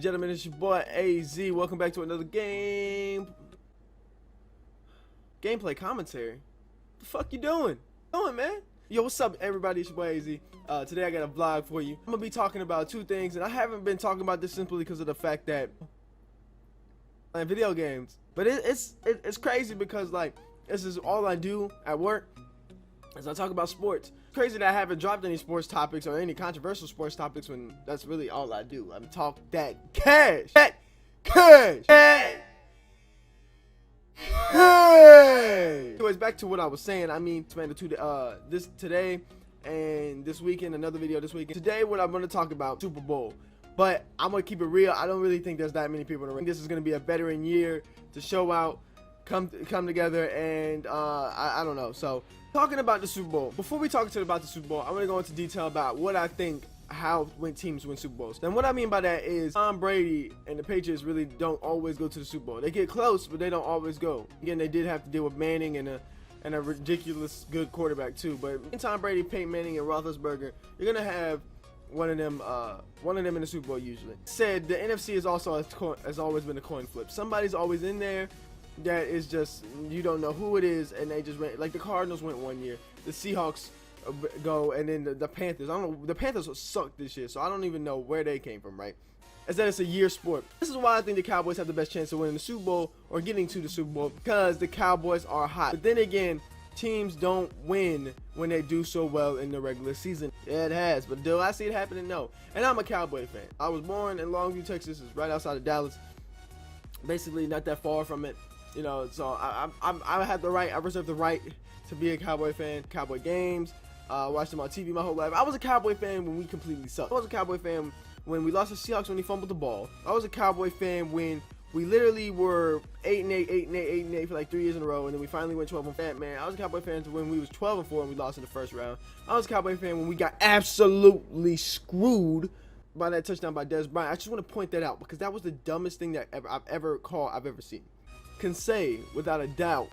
gentlemen, it's your boy AZ. Welcome back to another gameplay commentary. The fuck you doing? Man? Yo, what's up, everybody? It's your boy AZ. Today I got a vlog for you. I'm gonna be talking about two things, and I haven't been talking about this simply because of the fact that playing video games. But it's crazy because like this is all I do at work. As I talk about sports. It's crazy that I haven't dropped any sports topics or any controversial sports topics when that's really all I do. I'm talk that cash. Hey! Anyways, back to what I was saying. I mean, this today and this weekend, another video this weekend. Today, what I'm going to talk about, Super Bowl. But I'm going to keep it real. I don't really think there's that many people in the ring. This is going to be a veteran year to show out, come together, and I don't know. So, talking about the Super Bowl. Before we talk about the Super Bowl, I'm going to go into detail about what I think when teams win Super Bowls. And what I mean by that is Tom Brady and the Patriots really don't always go to the Super Bowl. They get close, but they don't always go. Again, they did have to deal with Manning and a ridiculous good quarterback too. But in Tom Brady, Peyton Manning, and Roethlisberger, you're gonna have one of them in the Super Bowl usually. Said the NFC is also has always been a coin flip. Somebody's always in there that is just, you don't know who it is, and they just went, like the Cardinals went one year, the Seahawks go, and then the Panthers. I don't know, the Panthers suck this year, so I don't even know where they came from, right? Is that it's a year sport. This is why I think the Cowboys have the best chance of winning the Super Bowl or getting to the Super Bowl, because the Cowboys are hot. But then again, teams don't win when they do so well in the regular season. Yeah, it has, but do I see it happening? No. And I'm a Cowboy fan. I was born in Longview, Texas. It's right outside of Dallas. Basically, not that far from it. You know, so I have the right. I reserve the right to be a Cowboy fan. Cowboy games. Watched them on TV my whole life. I was a Cowboy fan when we completely sucked. I was a Cowboy fan when we lost the Seahawks when he fumbled the ball. I was a Cowboy fan when we literally were 8-8 for like 3 years in a row, and then we finally went 12-4. Man, I was a Cowboy fan when we was 12-4 and we lost in the first round. I was a Cowboy fan when we got absolutely screwed by that touchdown by Dez Bryant. I just want to point that out because that was the dumbest thing that I've ever seen. Can say without a doubt,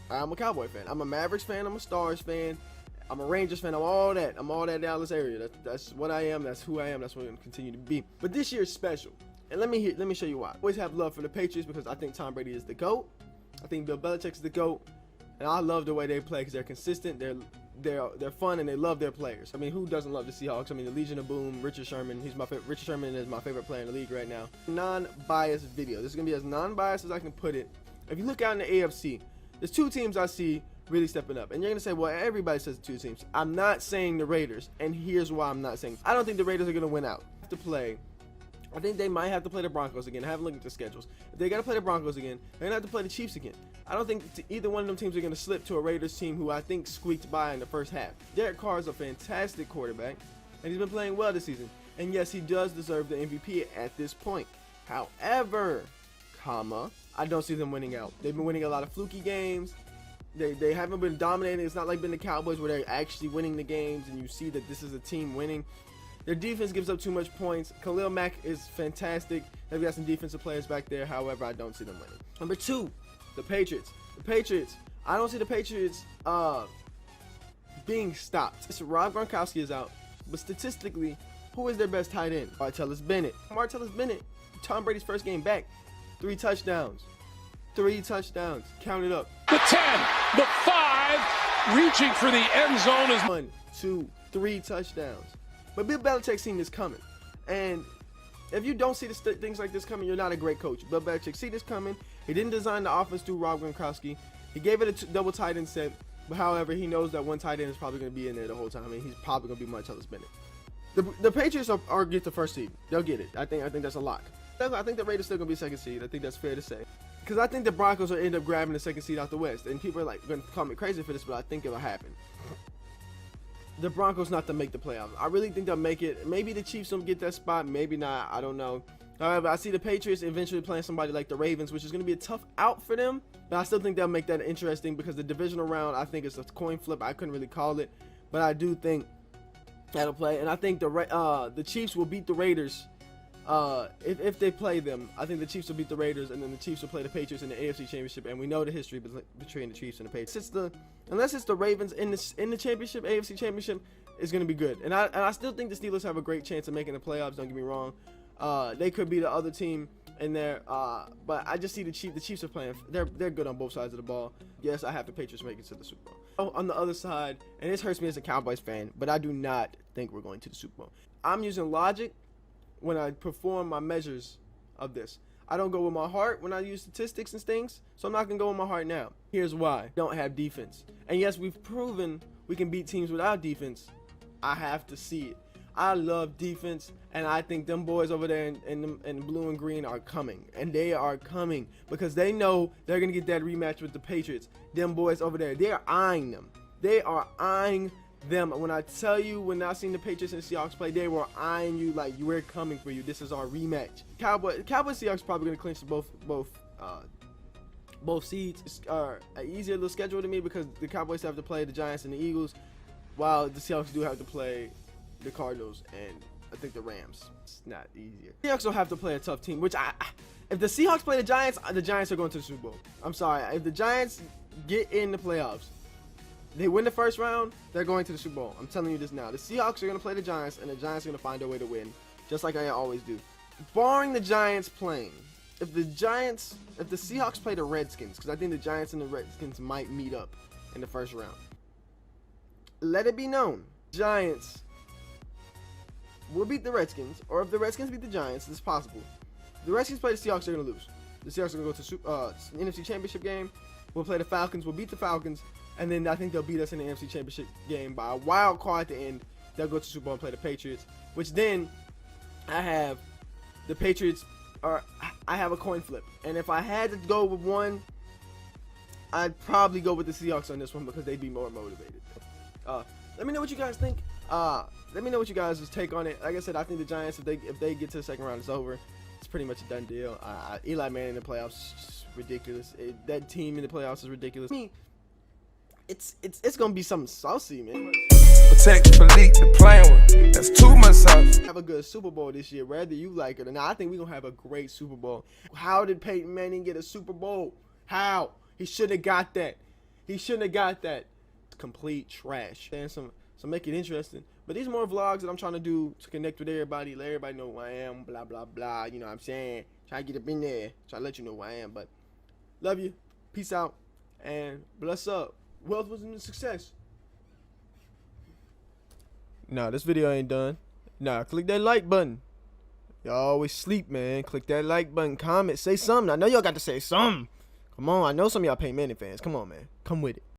I'm a Cowboy fan. I'm a Mavericks fan. I'm a Stars fan. I'm a Rangers fan. I'm all that. I'm all that Dallas area. That's what I am. That's who I am. That's what I'm going to continue to be. But this year is special, and let me show you why. I always have love for the Patriots because I think Tom Brady is the GOAT. I think Bill Belichick is the GOAT, and I love the way they play because they're consistent. They're fun, and they love their players. I mean, who doesn't love the Seahawks? I mean, the Legion of Boom, Richard Sherman. Richard Sherman is my favorite player in the league right now. Non-biased video. This is gonna be as non-biased as I can put it. If you look out in the AFC, there's two teams I see really stepping up. And you're going to say, well, everybody says two teams. I'm not saying the Raiders, and here's why I'm not saying. I don't think the Raiders are going to win out. I think they might have to play the Broncos again. I haven't looked at the schedules. If they got to play the Broncos again, they're going to have to play the Chiefs again. I don't think either one of them teams are going to slip to a Raiders team who I think squeaked by in the first half. Derek Carr is a fantastic quarterback, and he's been playing well this season. And yes, he does deserve the MVP at this point. However, I don't see them winning out. They've been winning a lot of fluky games. They haven't been dominating. It's not like been the Cowboys where they're actually winning the games and you see that this is a team winning. Their defense gives up too much points. Khalil Mack is fantastic. They've got some defensive players back there. However, I don't see them winning. Number two, the Patriots. I don't see the Patriots being stopped. So Rob Gronkowski is out, but statistically, who is their best tight end? Martellus Bennett. Tom Brady's first game back. 3 touchdowns. Count it up. The 10, the 5, reaching for the end zone is 1, 2, 3 touchdowns. But Bill Belichick's seen this coming. And if you don't see things like this coming, you're not a great coach. Bill Belichick see this coming. He didn't design the offense through Rob Gronkowski. He gave it a double tight end set. But however, he knows that one tight end is probably going to be in there the whole time. I mean, he's probably going to be Martellus Bennett. The Patriots are get the first seed. They'll get it. I think that's a lock. I think the Raiders still going to be second seed. I think that's fair to say. Because I think the Broncos will end up grabbing the second seed out the West. And people are like going to call me crazy for this, but I think it'll happen. The Broncos not to make the playoffs. I really think they'll make it. Maybe the Chiefs don't get that spot. Maybe not. I don't know. However, I see the Patriots eventually playing somebody like the Ravens, which is going to be a tough out for them. But I still think they'll make that interesting because the divisional round, I think it's a coin flip. I couldn't really call it. But I do think that'll play. And I think the Chiefs will beat the Raiders. If they play them, I think the Chiefs will beat the Raiders, and then the Chiefs will play the Patriots in the AFC Championship, and we know the history between the Chiefs and the Patriots. Unless it's the Ravens in the championship, AFC Championship, is going to be good. And I still think the Steelers have a great chance of making the playoffs. Don't get me wrong. They could be the other team in there, but I just see the Chiefs are playing. They're good on both sides of the ball. Yes, I have the Patriots make it to the Super Bowl. On the other side, and this hurts me as a Cowboys fan, but I do not think we're going to the Super Bowl. I'm using logic when I perform my measures of this. I don't go with my heart when I use statistics and things, so I'm not going to go with my heart now. Here's why. Don't have defense. And yes, we've proven we can beat teams without defense. I have to see it. I love defense, and I think them boys over there in blue and green are coming. And they are coming because they know they're going to get that rematch with the Patriots. Them boys over there, they are eyeing them. They are eyeing them. When I tell you, when I seen the Patriots and Seahawks play, they were eyeing you like, we're coming for you. This is our rematch. Cowboys Seahawks probably going to clinch both seeds. It's an easier little schedule to me because the Cowboys have to play the Giants and the Eagles, while the Seahawks do have to play the Cardinals and I think the Rams. It's not easier. The Seahawks don't have to play a tough team, which if the Seahawks play the Giants are going to the Super Bowl. I'm sorry. If the Giants get in the playoffs, they win the first round, they're going to the Super Bowl. I'm telling you this now. The Seahawks are going to play the Giants, and the Giants are going to find their way to win, just like I always do. Barring the Giants playing, if the Seahawks play the Redskins, because I think the Giants and the Redskins might meet up in the first round, let it be known, Giants will beat the Redskins, or if the Redskins beat the Giants, it's possible. If the Redskins play the Seahawks, they're going to lose. The Seahawks are going to go to the NFC Championship game. We'll play the Falcons. We'll beat the Falcons, and then I think they'll beat us in the NFC Championship game by a wild card at the end. They'll go to Super Bowl and play the Patriots, which then I have the Patriots, or I have a coin flip. And if I had to go with one, I'd probably go with the Seahawks on this one because they'd be more motivated. Let me know what you guys think. Let me know what you guys' take on it. Like I said, I think the Giants, if they get to the second round, it's over. It's pretty much a done deal. Eli Manning in the playoffs is ridiculous. That team in the playoffs is ridiculous. I mean, it's gonna be something saucy, man. Protect, believe the playing with. That's too much sauce. Have a good Super Bowl this year, whether you like it or not. I think we're gonna have a great Super Bowl. How did Peyton Manning get a Super Bowl? How? He shouldn't have got that. He shouldn't have got that. Complete trash. And so make it interesting. But these are more vlogs that I'm trying to do to connect with everybody, let everybody know who I am, blah, blah, blah. You know what I'm saying? Try to get up in there. Try to let you know who I am. But love you. Peace out. And bless up. Wealth, wisdom, and success. Nah, this video ain't done. Nah, click that like button. Y'all always sleep, man. Click that like button. Comment. Say something. I know y'all got to say something. Come on. I know some of y'all Peyton Manning fans. Come on, man. Come with it.